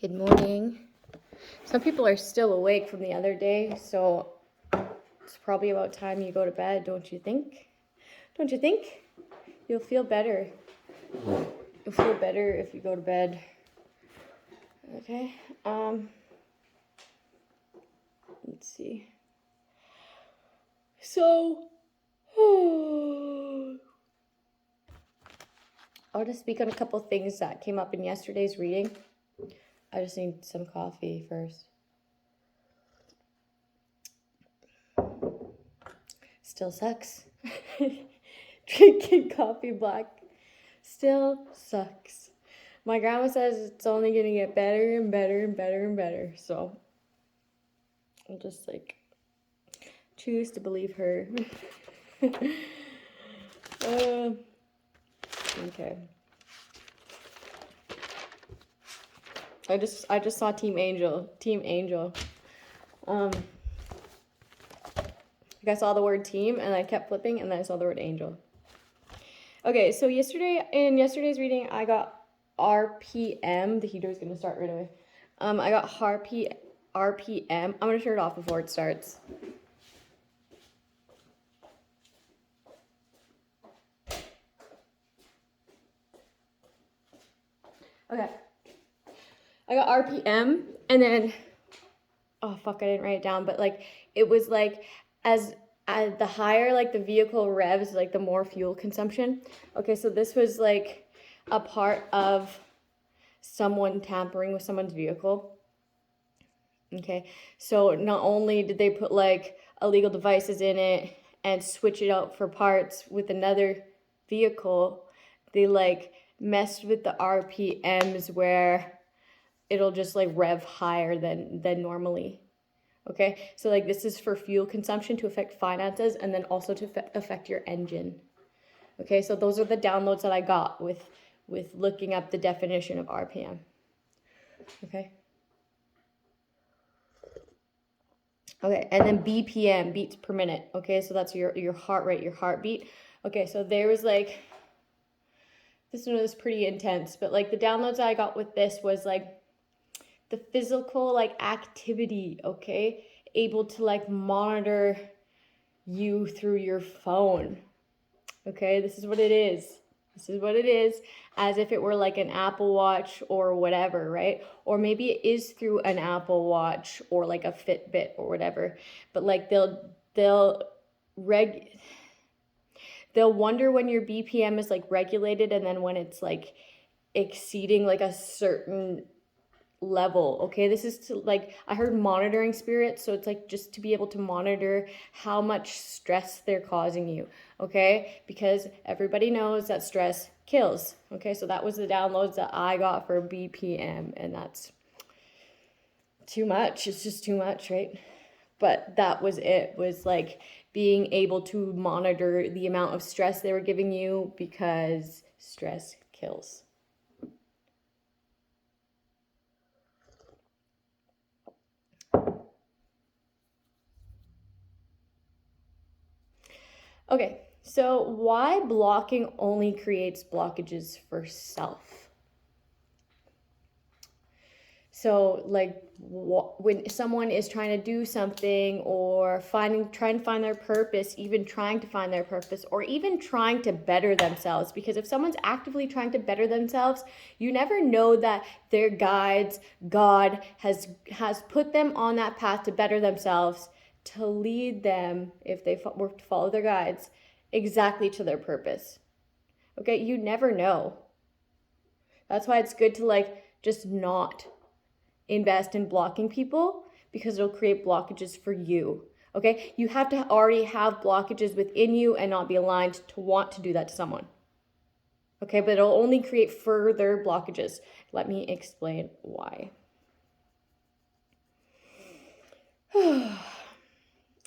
Good morning. Some people are still awake from the other day, so it's probably about time you go to bed, don't you think? Don't you think? You'll feel better. You'll feel better if you go to bed. Okay. Let's see. So, I'll just speak on a couple things that came up in yesterday's reading. I just need some coffee first. Still sucks. Drinking coffee black still sucks. My grandma says it's only going to get better and better and better and better. So I'll just choose to believe her. Okay. I just saw Team Angel. I saw the word team and I kept flipping and then I saw the word angel. Okay, so in yesterday's reading, I got RPM. The heater is going to start right away. I got RPM. I'm going to turn it off before it starts. Okay. I got RPM and then, oh fuck, I didn't write it down, but it was as the higher the vehicle revs, the more fuel consumption. Okay, so this was a part of someone tampering with someone's vehicle. Okay, so not only did they put illegal devices in it and switch it out for parts with another vehicle, they messed with the RPMs where it'll just rev higher than normally. Okay, so this is for fuel consumption to affect finances and then also to affect your engine. Okay, so those are the downloads that I got with looking up the definition of RPM. Okay. Okay, and then BPM, beats per minute. Okay, so that's your heart rate, your heartbeat. Okay, so there was this one was pretty intense, but the downloads that I got with this was the physical activity, okay? Able to monitor you through your phone. Okay, this is what it is. This is what it is, as if it were an Apple Watch or whatever, right? Or maybe it is through an Apple Watch or a Fitbit or whatever. But they'll wonder when your BPM is regulated, and then when it's exceeding a certain level. Okay, this is to I heard monitoring spirits, so it's just to be able to monitor how much stress they're causing you. Okay, because everybody knows that stress kills. Okay, so that was the downloads that I got for BPM, and that's too much. It's just too much, right? But that was it, was being able to monitor the amount of stress they were giving you, because stress kills. Okay, so why blocking only creates blockages for self? So when someone is trying to do something or trying to find their purpose, even trying to find their purpose, or even trying to better themselves, because if someone's actively trying to better themselves, you never know that their guides, God has put them on that path to better themselves, to lead them, if they were to follow their guides, exactly to their purpose. Okay, you never know. That's why it's good to just not invest in blocking people, because it'll create blockages for you. Okay, you have to already have blockages within you and not be aligned to want to do that to someone. Okay, but it'll only create further blockages. Let me explain why.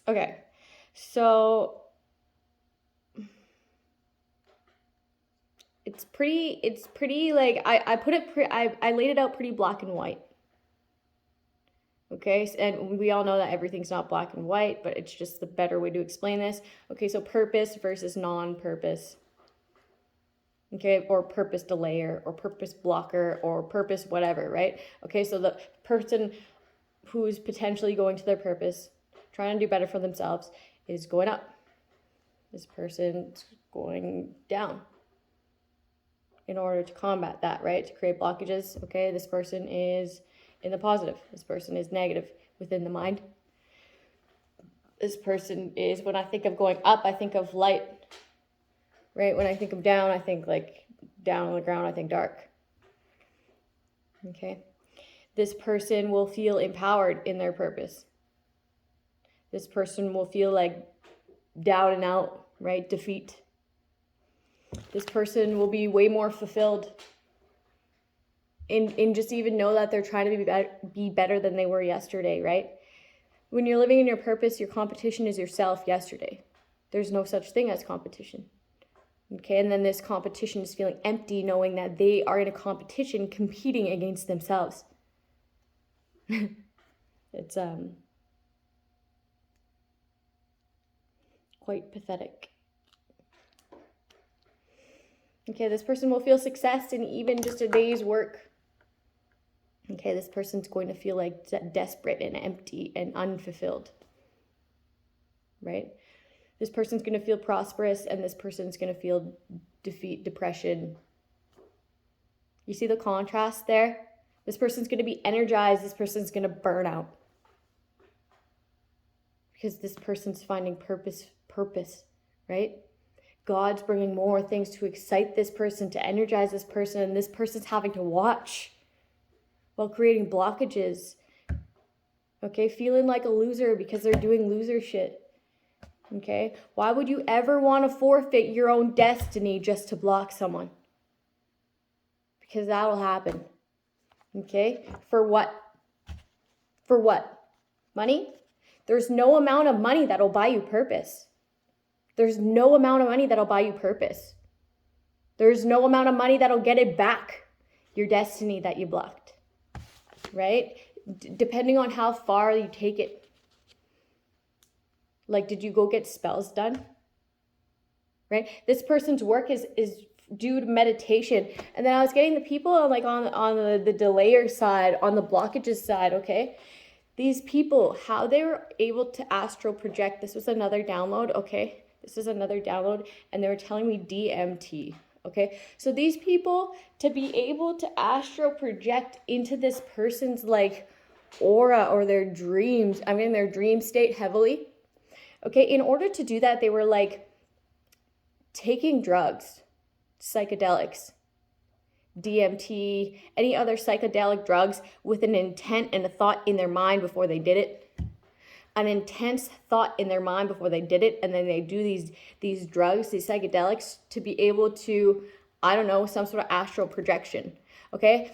Okay, so it's pretty I laid it out pretty black and white. Okay, and we all know that everything's not black and white, but it's just the better way to explain this. Okay, so purpose versus non-purpose. okay, or purpose delayer, or purpose blocker, or purpose whatever, right? Okay, so the person who's potentially going to their purpose, trying to do better for themselves, is going up. This person's going down in order to combat that, right? To create blockages. Okay, this person is in the positive. This person is negative within the mind. This person is, when I think of going up, I think of light, right? When I think of down, I think like down on the ground, I think dark. Okay. This person will feel empowered in their purpose. This person will feel like down and out, right? Defeat. This person will be way more fulfilled and just even know that they're trying to be better than they were yesterday, right? When you're living in your purpose, your competition is yourself yesterday. There's no such thing as competition. Okay, and then this competition is feeling empty, knowing that they are in a competition competing against themselves. It's quite pathetic. Okay, this person will feel success in even just a day's work. Okay, this person's going to feel like desperate and empty and unfulfilled, right? This person's going to feel prosperous, and this person's going to feel defeat, depression. You see the contrast there? This person's going to be energized. This person's going to burn out. Because this person's finding purpose, right? God's bringing more things to excite this person, to energize this person, and this person's having to watch while creating blockages. Okay, feeling like a loser because they're doing loser shit. Okay, why would you ever want to forfeit your own destiny just to block someone? Because that'll happen. Okay, for what? For what? Money? There's no amount of money that'll buy you purpose. There's no amount of money that'll buy you purpose. There's no amount of money that'll get it back, your destiny that you blocked, right? Depending on how far you take it. Like, did you go get spells done? Right? This person's work is due to meditation. And then I was getting the people on the delayer side, on the blockages side, okay? These people, how they were able to astral project. This was another download, okay? This is another download, and they were telling me DMT, okay? So these people, to be able to astral project into this person's like aura or their dreams, I mean their dream state heavily, okay? In order to do that, they were like taking drugs, psychedelics, DMT, any other psychedelic drugs with an intent and a thought in their mind before they did it. An intense thought in their mind before they did it, and then they do these drugs, these psychedelics, to be able to, I don't know, some sort of astral projection, okay?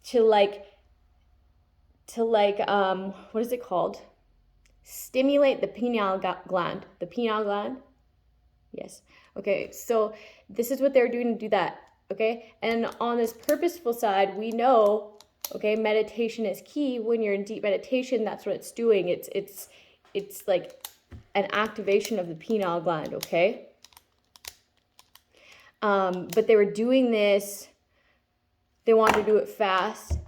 To like, what is it called? Stimulate the pineal gland. The pineal gland? Yes. Okay, so this is what they're doing to do that, okay? And on this purposeful side, we know, okay, meditation is key. When you're in deep meditation, that's what it's doing. It's like an activation of the pineal gland, okay? But they were doing this. They wanted to do it fast.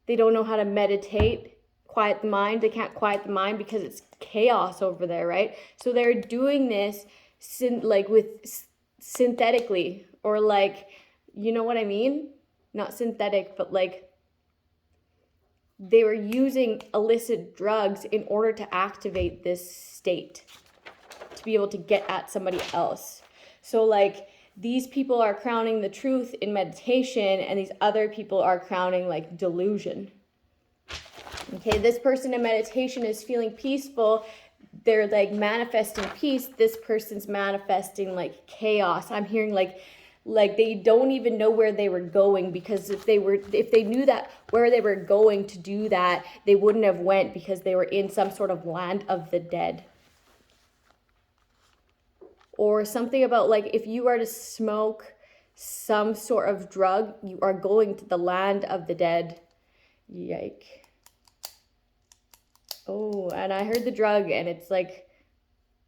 They don't know how to meditate, quiet the mind. They can't quiet the mind because it's chaos over there, right? So they're doing this synthetically, or like, you know what I mean? Not synthetic, but like they were using illicit drugs in order to activate this state, to be able to get at somebody else. So like these people are crowning the truth in meditation, and these other people are crowning like delusion. Okay, this person in meditation is feeling peaceful. They're like manifesting peace. This person's manifesting like chaos. I'm hearing like they don't even know where they were going, because if they knew that where they were going to do that, they wouldn't have went, because they were in some sort of land of the dead. Or something about like, if you are to smoke some sort of drug, you are going to the land of the dead. Yike. Oh, and I heard the drug, and it's like,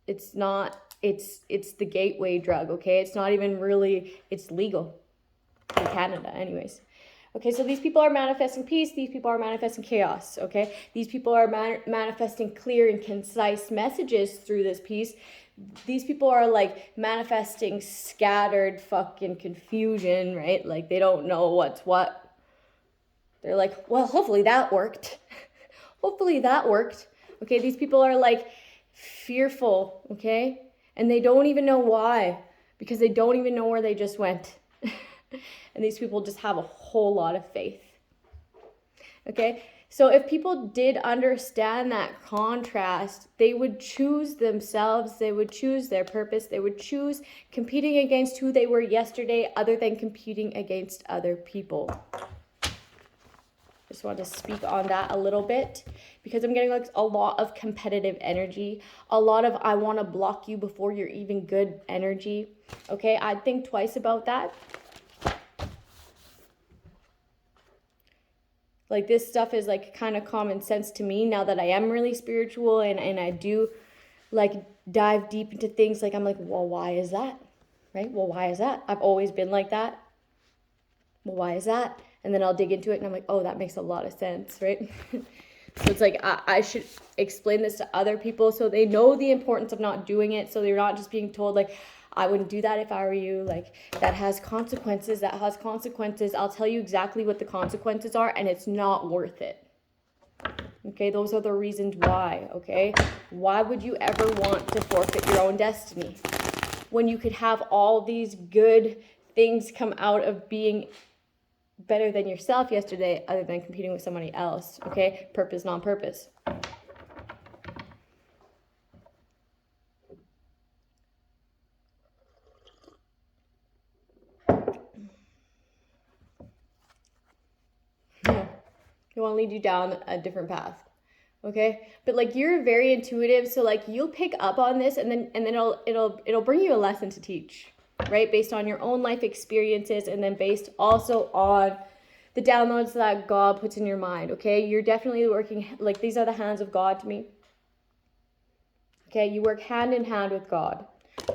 it's not it's the gateway drug, okay? It's not even really, it's legal in Canada anyways. Okay, so these people are manifesting peace. These people are manifesting chaos, okay? These people are manifesting clear and concise messages through this piece. These people are like manifesting scattered fucking confusion, right? Like they don't know what's what. They're like, well, hopefully that worked. Hopefully that worked. Okay, these people are like fearful, okay? And they don't even know why, because they don't even know where they just went. And these people just have a whole lot of faith. Okay, so if people did understand that contrast, they would choose themselves, they would choose their purpose, they would choose competing against who they were yesterday other than competing against other people. Just want to speak on that a little bit because I'm getting like a lot of competitive energy, a lot of I want to block you before you're even good energy. Okay, I'd think twice about that. Like this stuff is like kind of common sense to me now that I am really spiritual and I do like dive deep into things. Like I'm like, well, why is that? Right? Well, why is that? I've always been like that. Well, why is that? And then I'll dig into it and I'm like, oh, that makes a lot of sense, right? So it's like I should explain this to other people so they know the importance of not doing it. So they're not just being told like, I wouldn't do that if I were you. Like that has consequences, that has consequences. I'll tell you exactly what the consequences are and it's not worth it. Okay, those are the reasons why, okay? Why would you ever want to forfeit your own destiny when you could have all these good things come out of being better than yourself yesterday other than competing with somebody else, okay? Purpose, non-purpose. It won't lead you down a different path, okay? But like you're very intuitive, so like you'll pick up on this and then it'll bring you a lesson to teach, right? Based on your own life experiences and then based also on the downloads that God puts in your mind, okay? You're definitely working, like these are the hands of God to me. Okay, you work hand in hand with God,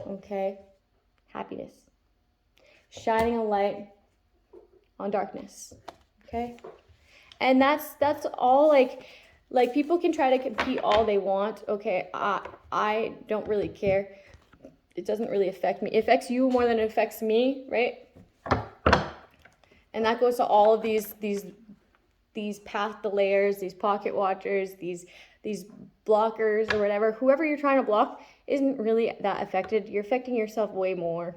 okay? Happiness. Shining a light on darkness, okay? And that's all like people can try to compete all they want, okay? I don't really care. It doesn't really affect me. It affects you more than it affects me, right? And that goes to all of these path delayers, these pocket watchers, these blockers or whatever. Whoever you're trying to block isn't really that affected. You're affecting yourself way more,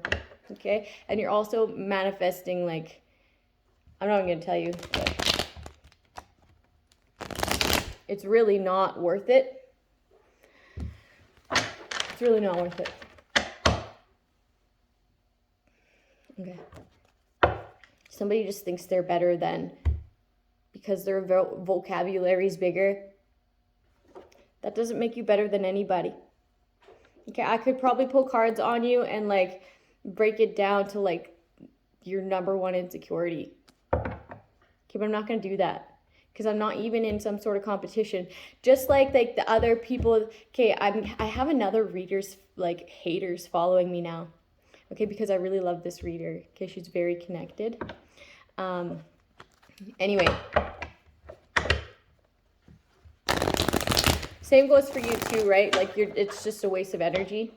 okay? And you're also manifesting like, I'm not going to tell you, but it's really not worth it. It's really not worth it. Okay. Somebody just thinks they're better than because their vocabulary is bigger. That doesn't make you better than anybody. Okay, I could probably pull cards on you and like break it down to like your number one insecurity. Okay, but I'm not going to do that because I'm not even in some sort of competition. Just like the other people. Okay, I have another reader's like haters following me now. Okay, because I really love this reader. Okay, she's very connected. Anyway. Same goes for you too, right? Like it's just a waste of energy.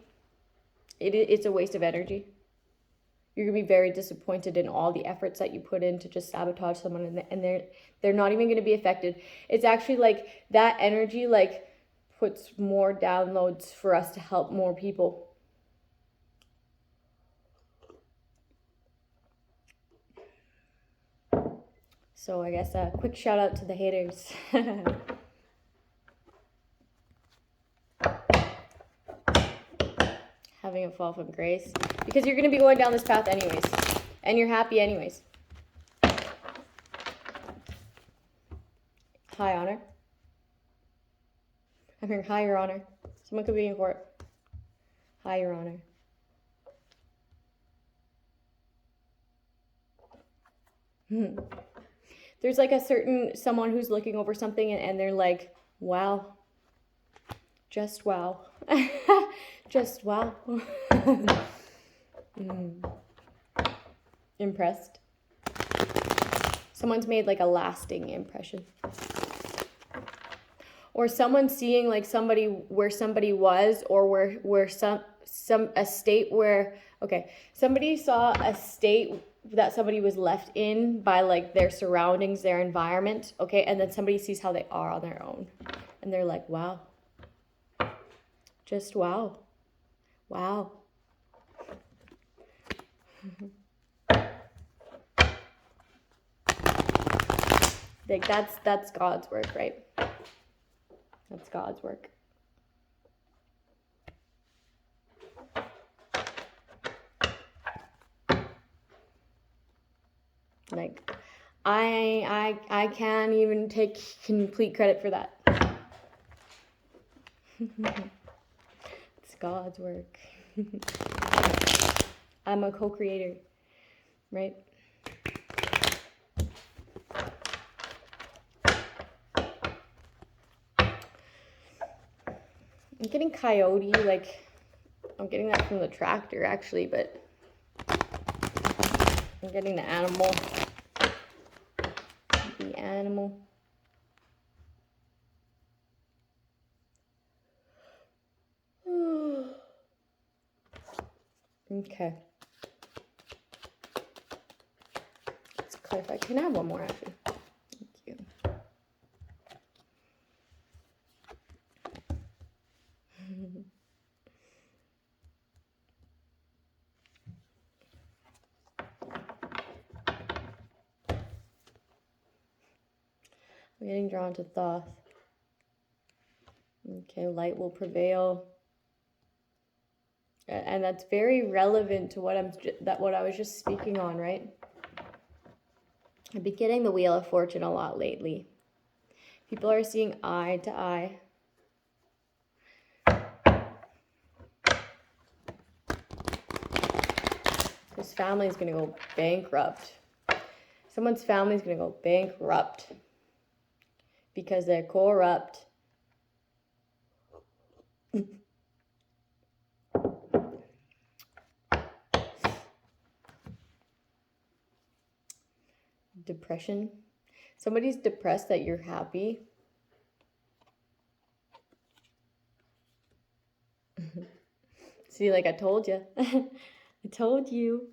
It's a waste of energy. You're gonna be very disappointed in all the efforts that you put in to just sabotage someone, and they're not even gonna be affected. It's actually like that energy like puts more downloads for us to help more people. So I guess a quick shout out to the haters. Having a fall from grace. Because you're going to be going down this path anyways. And you're happy anyways. Hi, Honor. I'm hearing hi, Your Honor. Someone could be in court. Hi, Your Honor. There's like a certain someone who's looking over something and they're like, wow, Just wow. Just wow. Impressed. Someone's made like a lasting impression. Or someone seeing like somebody where somebody was, or where a state where, okay, somebody saw a state that somebody was left in by like their surroundings, their environment, okay, and then somebody sees how they are on their own, and they're like, wow. Just wow. Wow. Like that's God's work, right? That's God's work. Like, I can't even take complete credit for that. It's God's work. I'm a co-creator, right? I'm getting coyote, like, I'm getting that from the tractor, actually, but I'm getting the animal. The animal. Okay. Let's clarify. Can I have one more, actually? Thank you. I'm getting drawn to Thoth. Okay, light will prevail. And that's very relevant to what I was just speaking on, right? I've been getting the Wheel of Fortune a lot lately. People are seeing eye to eye. This family is going to go bankrupt. Someone's family is going to go bankrupt because they're corrupt. Depression. Somebody's depressed that you're happy. See, like I told you. I told you.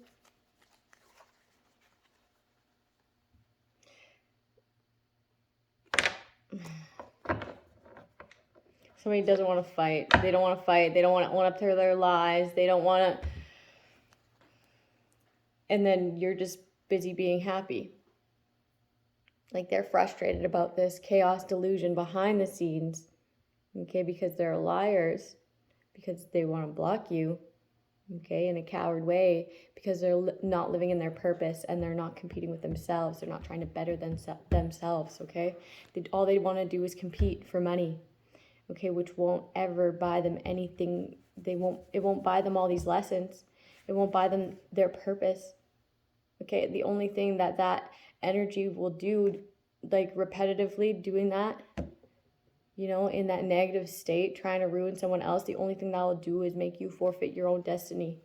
Somebody doesn't want to fight. They don't want to fight. They don't want to own up to their lies. They don't want to. And then you're just busy being happy. Like they're frustrated about this chaos delusion behind the scenes. Okay, because they're liars. Because they want to block you. Okay, in a coward way. Because they're not living in their purpose and they're not competing with themselves. They're not trying to better themselves, okay? All they want to do is compete for money. Okay, which won't ever buy them anything. It won't buy them all these lessons. It won't buy them their purpose. Okay, the only thing that energy will do, like repetitively doing that, you know, in that negative state, trying to ruin someone else, the only thing that will do is make you forfeit your own destiny.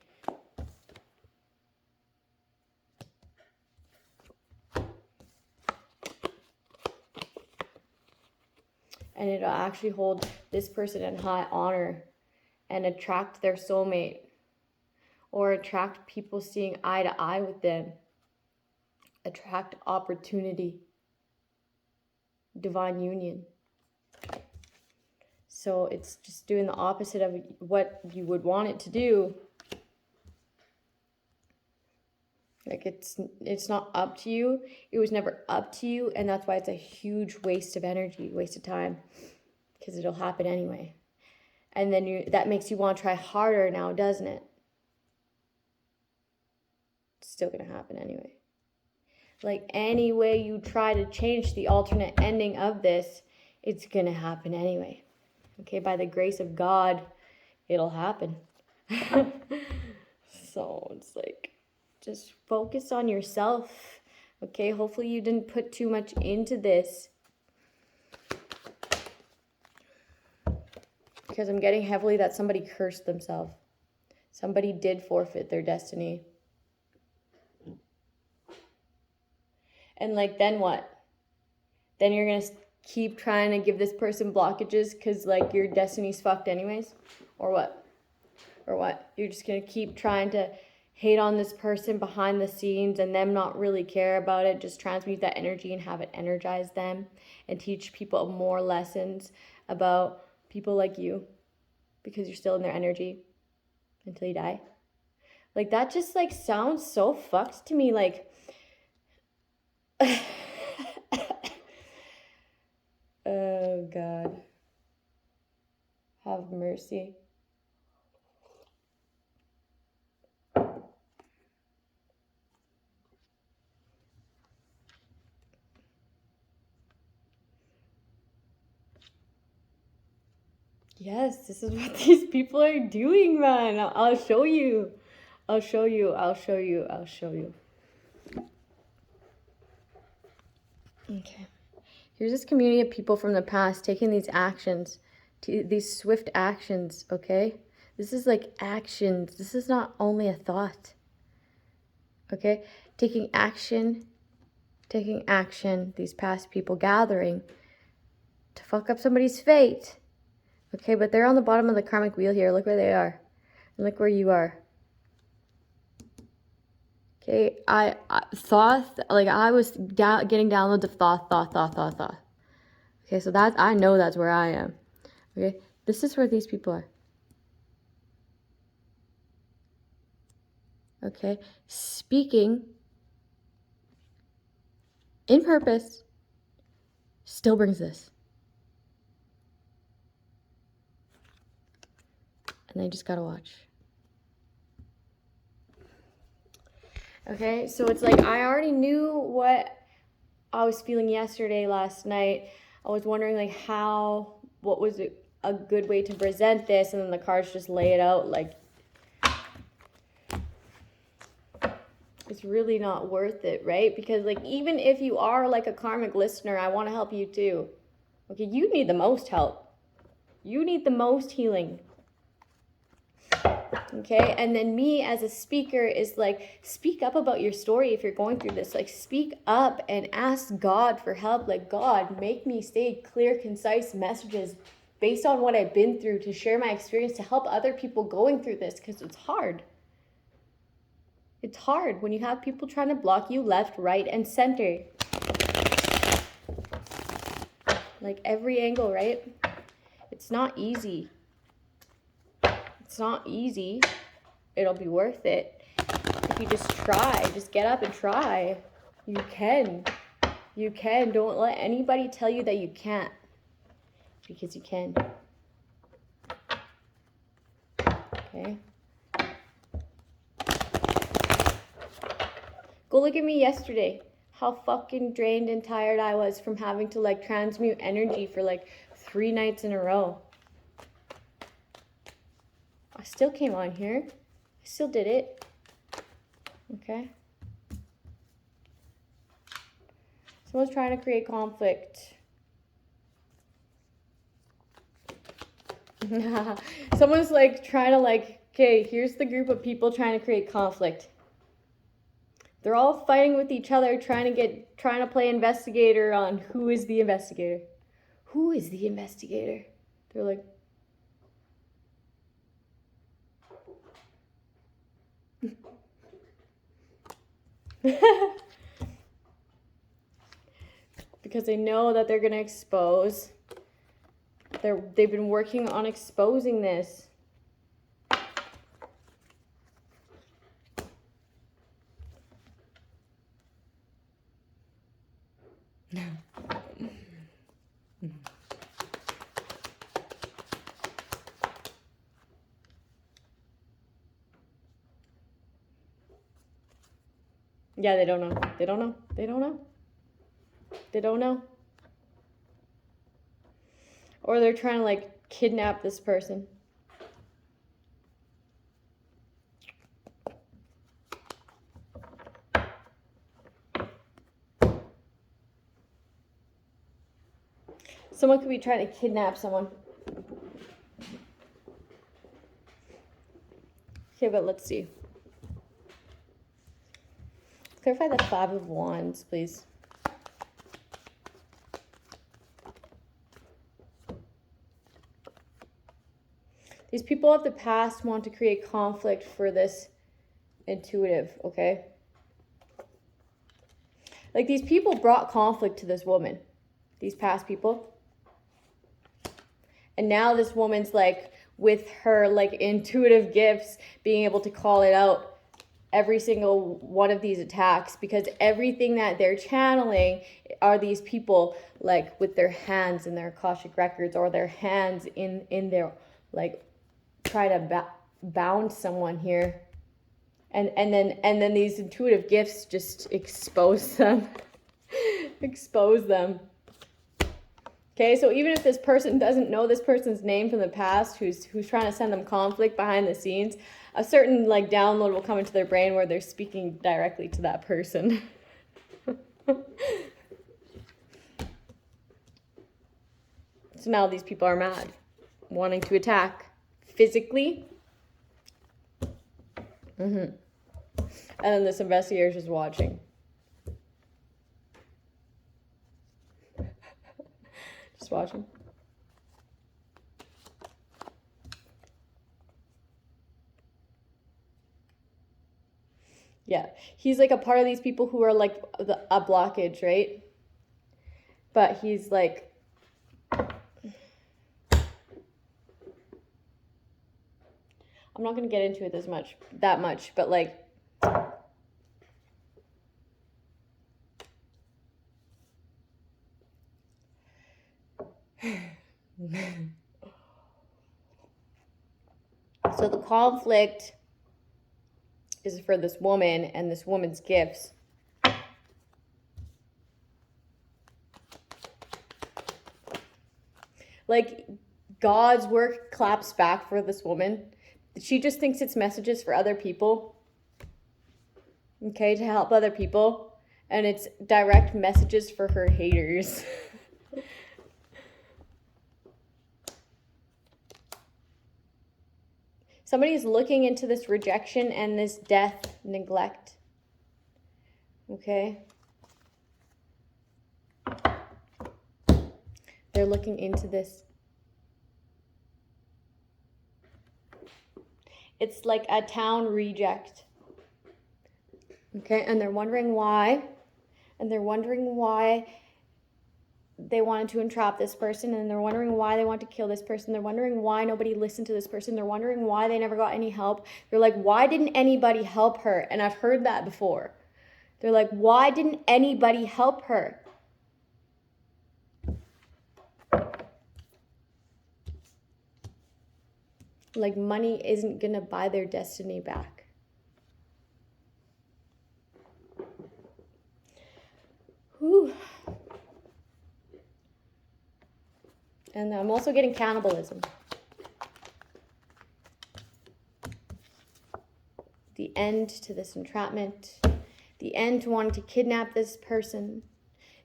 And it'll actually hold this person in high honor and attract their soulmate or attract people seeing eye to eye with them. Attract opportunity, divine union. So it's just doing the opposite of what you would want it to do. Like it's not up to you. It was never up to you, and that's why it's a huge waste of energy, waste of time, because it'll happen anyway. And then that makes you want to try harder now, doesn't it? It's still going to happen anyway. Like any way you try to change the alternate ending of this, it's going to happen anyway. Okay, by the grace of God, it'll happen. So it's like, just focus on yourself. Okay, hopefully you didn't put too much into this. Because I'm getting heavily that somebody cursed themselves. Somebody did forfeit their destiny. And like, then what? Then you're going to keep trying to give this person blockages because like your destiny's fucked anyways? Or what? Or what? You're just going to keep trying to hate on this person behind the scenes and them not really care about it, just transmute that energy and have it energize them and teach people more lessons about people like you because you're still in their energy until you die. Like, that just like sounds so fucked to me. Like, oh God, have mercy. Yes, this is what these people are doing, man. I'll show you. I'll show you. I'll show you. I'll show you. Okay. Here's this community of people from the past taking these actions, these swift actions, okay? This is like actions. This is not only a thought, okay? Taking action, these past people gathering to fuck up somebody's fate. Okay, but they're on the bottom of the karmic wheel here. Look where they are. And look where you are. Okay, I thought, like I was getting downloads of thought. Okay, so that's, I know that's where I am. Okay, this is where these people are. Okay, speaking in purpose still brings this. And I just gotta watch. Okay, so it's like I already knew what I was feeling yesterday, last night. I was wondering like what was a good way to present this, and then the cards just lay it out like it's really not worth it, right? Because like, even if you are like a karmic listener, I want to help you too. Okay, you need the most help. You need the most healing. Okay, and then me as a speaker is like, speak up about your story if you're going through this. Like, speak up and ask God for help. Like, God, make me say clear, concise messages based on what I've been through to share my experience to help other people going through this, because it's hard. It's hard when you have people trying to block you left, right, and center. Like, every angle, right? It's not easy. It's not easy. It'll be worth it if you just try. Just get up and try. You can. You can. Don't let anybody tell you that you can't. Because you can. Okay? Go look at me yesterday. How fucking drained and tired I was from having to like transmute energy for like 3 nights in a row. I still came on here. I still did it. Okay? Someone's trying to create conflict. Someone's like trying to like, okay, here's the group of people trying to create conflict. They're all fighting with each other, trying to play investigator on who is the investigator. Who is the investigator? They're like, because they know that they're going to expose. They've been working on exposing this. Yeah, they don't know. They don't know. They don't know. They don't know. Or they're trying to like kidnap this person. Someone could be trying to kidnap someone. Okay, but let's see. Clarify the 5 of Wands, please. These people of the past want to create conflict for this intuitive, okay? Like, these people brought conflict to this woman, these past people. And now this woman's like, with her like intuitive gifts, being able to call it out every single one of these attacks, because everything that they're channeling are these people like with their hands in their Akashic records, or their hands in their like try to bound someone here, and then these intuitive gifts just expose them. Expose them. Okay, so even if this person doesn't know this person's name from the past, who's trying to send them conflict behind the scenes, a certain like download will come into their brain where they're speaking directly to that person. So now these people are mad, wanting to attack physically. And then this investigator is just watching. Just watching. Yeah, he's like a part of these people who are like a blockage, right? But he's like, I'm not going to get into it that much, but like, so the conflict is for this woman and this woman's gifts. Like, God's work claps back for this woman. She just thinks it's messages for other people. Okay, to help other people. And it's direct messages for her haters. Somebody is looking into this rejection and this death, neglect. Okay? They're looking into this. It's like a town reject. Okay? And they're wondering why. And they're wondering why they wanted to entrap this person, and they're wondering why they want to kill this person. They're wondering why nobody listened to this person. They're wondering why they never got any help. They're like, why didn't anybody help her? And I've heard that before. They're like, why didn't anybody help her? Like, money isn't gonna buy their destiny back. Whew. And I'm also getting cannibalism. The end to this entrapment. The end to wanting to kidnap this person.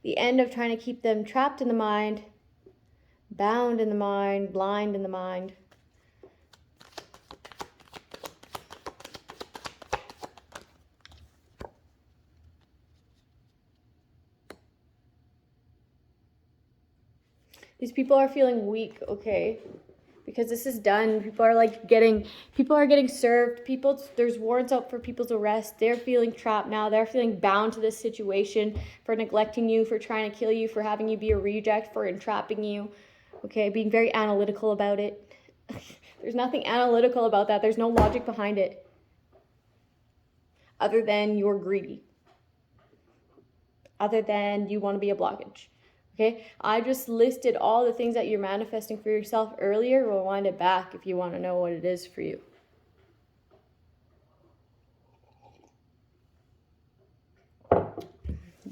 The end of trying to keep them trapped in the mind, bound in the mind, blind in the mind. These people are feeling weak, okay? Because this is done. People are getting served. There's warrants out for people's arrest. They're feeling trapped now. They're feeling bound to this situation for neglecting you, for trying to kill you, for having you be a reject, for entrapping you. Okay, being very analytical about it. There's nothing analytical about that. There's no logic behind it. Other than you're greedy. Other than you want to be a blockage. Okay, I just listed all the things that you're manifesting for yourself earlier. We'll wind it back if you want to know what it is for you.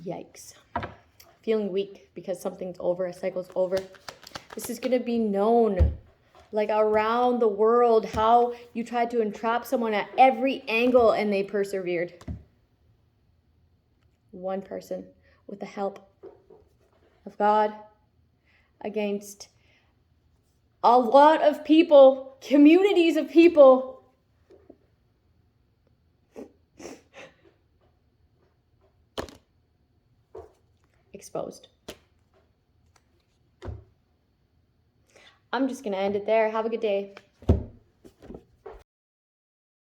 Yikes. Feeling weak because something's over, a cycle's over. This is going to be known, like around the world, how you tried to entrap someone at every angle and they persevered. One person with the help of God against a lot of people, communities of people exposed. I'm just going to end it there. Have a good day.